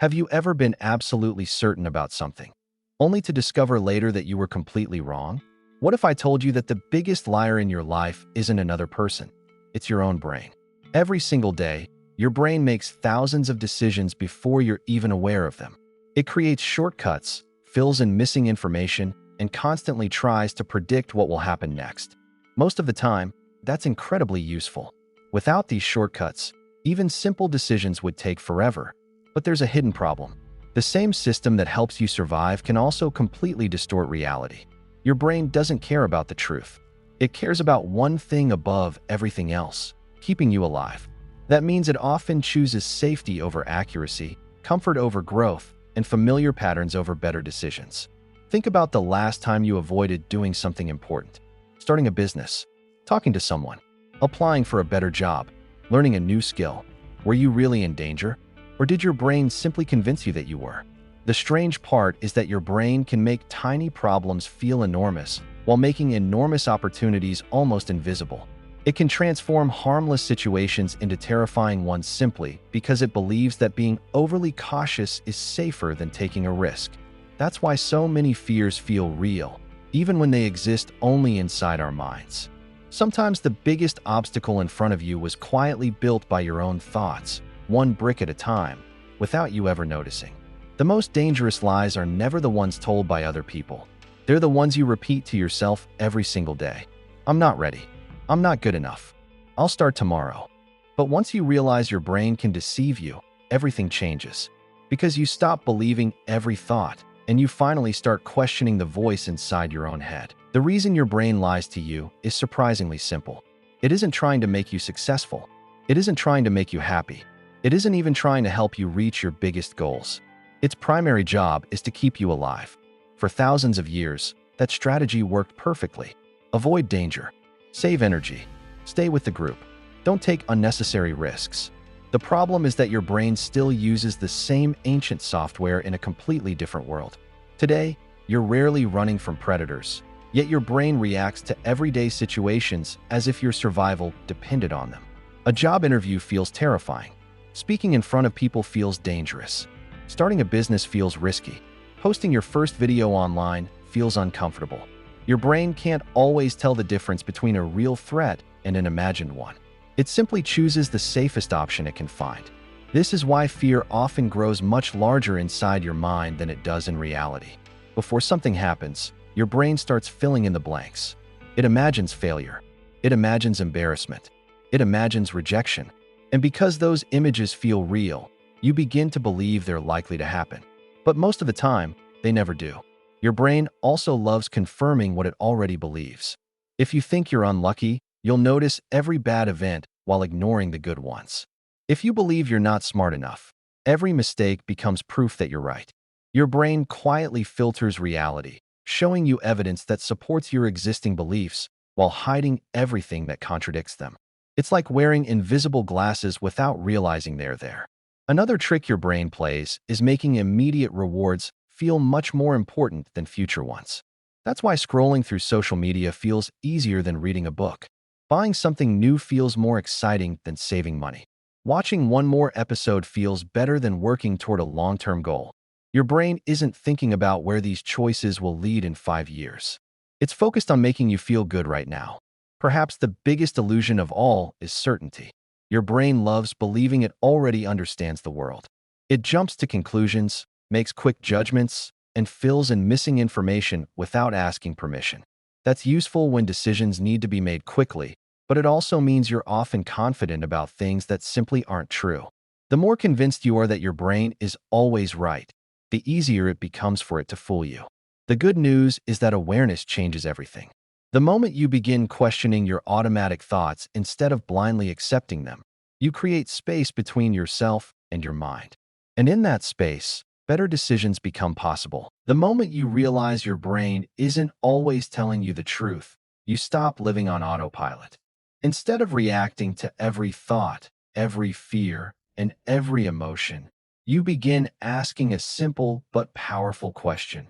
Have you ever been absolutely certain about something, only to discover later that you were completely wrong? What if I told you that the biggest liar in your life isn't another person? It's your own brain. Every single day, your brain makes thousands of decisions before you're even aware of them. It creates shortcuts, fills in missing information, and constantly tries to predict what will happen next. Most of the time, that's incredibly useful. Without these shortcuts, even simple decisions would take forever. But there's a hidden problem. The same system that helps you survive can also completely distort reality. Your brain doesn't care about the truth. It cares about one thing above everything else: keeping you alive. That means it often chooses safety over accuracy, comfort over growth, and familiar patterns over better decisions. Think about the last time you avoided doing something important: starting a business, talking to someone, applying for a better job, learning a new skill. Were you really in danger? Or did your brain simply convince you that you were? The strange part is that your brain can make tiny problems feel enormous while making enormous opportunities almost invisible. It can transform harmless situations into terrifying ones simply because it believes that being overly cautious is safer than taking a risk. That's why so many fears feel real, even when they exist only inside our minds. Sometimes the biggest obstacle in front of you was quietly built by your own thoughts, one brick at a time, without you ever noticing. The most dangerous lies are never the ones told by other people. They're the ones you repeat to yourself every single day. I'm not ready. I'm not good enough. I'll start tomorrow. But once you realize your brain can deceive you, everything changes. Because you stop believing every thought, and you finally start questioning the voice inside your own head. The reason your brain lies to you is surprisingly simple. It isn't trying to make you successful. It isn't trying to make you happy. It isn't even trying to help you reach your biggest goals. Its primary job is to keep you alive. For thousands of years, that strategy worked perfectly. Avoid danger. Save energy. Stay with the group. Don't take unnecessary risks. The problem is that your brain still uses the same ancient software in a completely different world. Today, you're rarely running from predators, yet your brain reacts to everyday situations as if your survival depended on them. A job interview feels terrifying. Speaking in front of people feels dangerous. Starting a business feels risky. Posting your first video online feels uncomfortable. Your brain can't always tell the difference between a real threat and an imagined one. It simply chooses the safest option it can find. This is why fear often grows much larger inside your mind than it does in reality. Before something happens, your brain starts filling in the blanks. It imagines failure. It imagines embarrassment. It imagines rejection. And because those images feel real, you begin to believe they're likely to happen. But most of the time, they never do. Your brain also loves confirming what it already believes. If you think you're unlucky, you'll notice every bad event while ignoring the good ones. If you believe you're not smart enough, every mistake becomes proof that you're right. Your brain quietly filters reality, showing you evidence that supports your existing beliefs while hiding everything that contradicts them. It's like wearing invisible glasses without realizing they're there. Another trick your brain plays is making immediate rewards feel much more important than future ones. That's why scrolling through social media feels easier than reading a book. Buying something new feels more exciting than saving money. Watching one more episode feels better than working toward a long-term goal. Your brain isn't thinking about where these choices will lead in 5 years. It's focused on making you feel good right now. Perhaps the biggest illusion of all is certainty. Your brain loves believing it already understands the world. It jumps to conclusions, makes quick judgments, and fills in missing information without asking permission. That's useful when decisions need to be made quickly, but it also means you're often confident about things that simply aren't true. The more convinced you are that your brain is always right, the easier it becomes for it to fool you. The good news is that awareness changes everything. The moment you begin questioning your automatic thoughts instead of blindly accepting them, you create space between yourself and your mind. And in that space, better decisions become possible. The moment you realize your brain isn't always telling you the truth, you stop living on autopilot. Instead of reacting to every thought, every fear, and every emotion, you begin asking a simple but powerful question.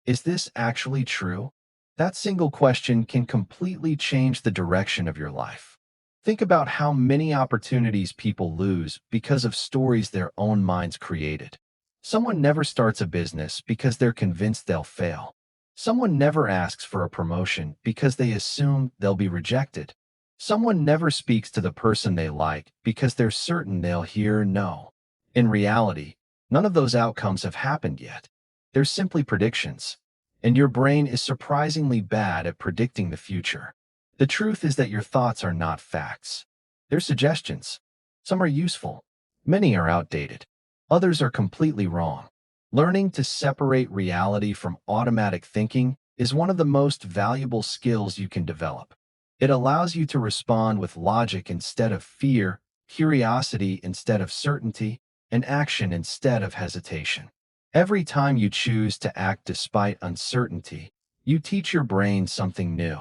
Is this actually true? That single question can completely change the direction of your life. Think about how many opportunities people lose because of stories their own minds created. Someone never starts a business because they're convinced they'll fail. Someone never asks for a promotion because they assume they'll be rejected. Someone never speaks to the person they like because they're certain they'll hear no. In reality, none of those outcomes have happened yet. They're simply predictions. And your brain is surprisingly bad at predicting the future. The truth is that your thoughts are not facts. They're suggestions. Some are useful. Many are outdated. Others are completely wrong. Learning to separate reality from automatic thinking is one of the most valuable skills you can develop. It allows you to respond with logic instead of fear, curiosity instead of certainty, and action instead of hesitation. Every time you choose to act despite uncertainty, you teach your brain something new.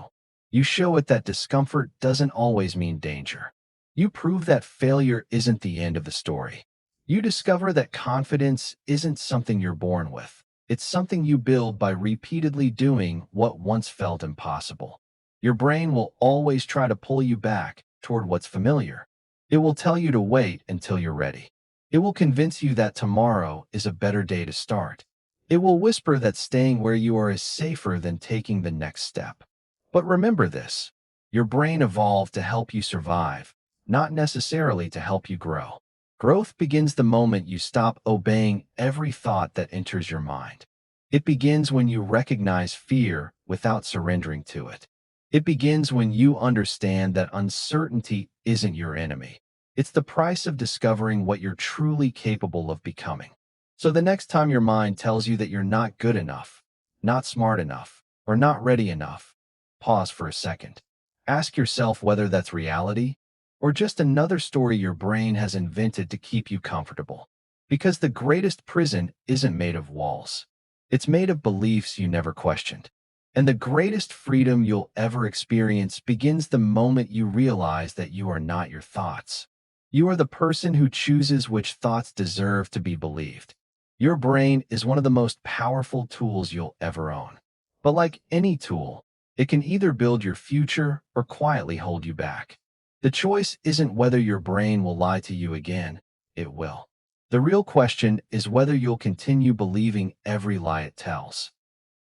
You show it that discomfort doesn't always mean danger. You prove that failure isn't the end of the story. You discover that confidence isn't something you're born with. It's something you build by repeatedly doing what once felt impossible. Your brain will always try to pull you back toward what's familiar. It will tell you to wait until you're ready. It will convince you that tomorrow is a better day to start. It will whisper that staying where you are is safer than taking the next step. But remember this: your brain evolved to help you survive, not necessarily to help you grow. Growth begins the moment you stop obeying every thought that enters your mind. It begins when you recognize fear without surrendering to it. It begins when you understand that uncertainty isn't your enemy. It's the price of discovering what you're truly capable of becoming. So the next time your mind tells you that you're not good enough, not smart enough, or not ready enough, pause for a second. Ask yourself whether that's reality or just another story your brain has invented to keep you comfortable. Because the greatest prison isn't made of walls. It's made of beliefs you never questioned. And the greatest freedom you'll ever experience begins the moment you realize that you are not your thoughts. You are the person who chooses which thoughts deserve to be believed. Your brain is one of the most powerful tools you'll ever own. But like any tool, it can either build your future or quietly hold you back. The choice isn't whether your brain will lie to you again. It will. The real question is whether you'll continue believing every lie it tells.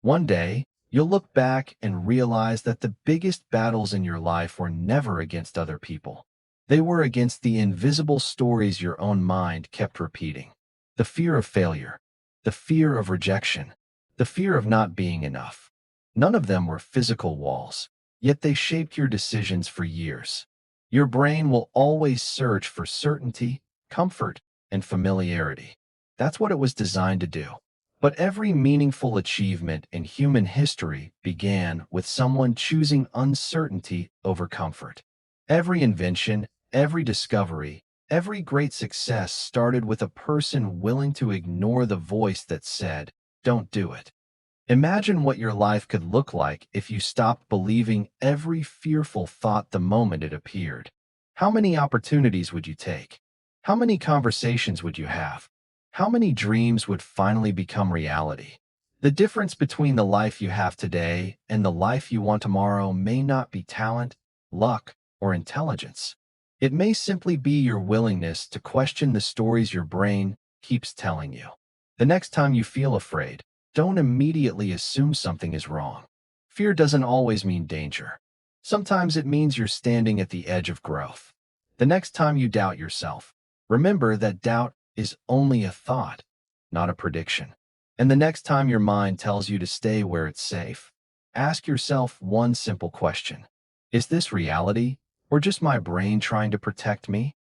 One day, you'll look back and realize that the biggest battles in your life were never against other people. They were against the invisible stories your own mind kept repeating. The fear of failure, the fear of rejection, the fear of not being enough. None of them were physical walls, yet they shaped your decisions for years. Your brain will always search for certainty, comfort, and familiarity. That's what it was designed to do. But every meaningful achievement in human history began with someone choosing uncertainty over comfort. Every invention, every discovery, every great success started with a person willing to ignore the voice that said, "Don't do it." Imagine what your life could look like if you stopped believing every fearful thought the moment it appeared. How many opportunities would you take? How many conversations would you have? How many dreams would finally become reality? The difference between the life you have today and the life you want tomorrow may not be talent, luck, or intelligence. It may simply be your willingness to question the stories your brain keeps telling you. The next time you feel afraid, don't immediately assume something is wrong. Fear doesn't always mean danger. Sometimes it means you're standing at the edge of growth. The next time you doubt yourself, remember that doubt is only a thought, not a prediction. And the next time your mind tells you to stay where it's safe, ask yourself one simple question: is this reality or just my brain trying to protect me?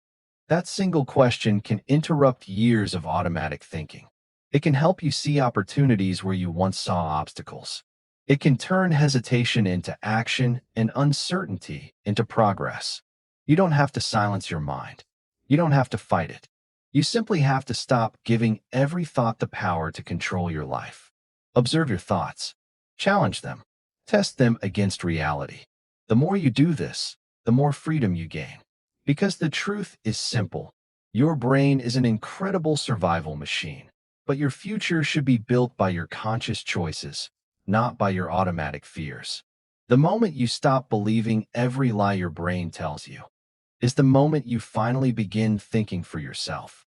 That single question can interrupt years of automatic thinking. It can help you see opportunities where you once saw obstacles. It can turn hesitation into action and uncertainty into progress. You don't have to silence your mind. You don't have to fight it. You simply have to stop giving every thought the power to control your life. Observe your thoughts. Challenge them. Test them against reality. The more you do this, the more freedom you gain. Because the truth is simple. Your brain is an incredible survival machine. But your future should be built by your conscious choices, not by your automatic fears. The moment you stop believing every lie your brain tells you is the moment you finally begin thinking for yourself.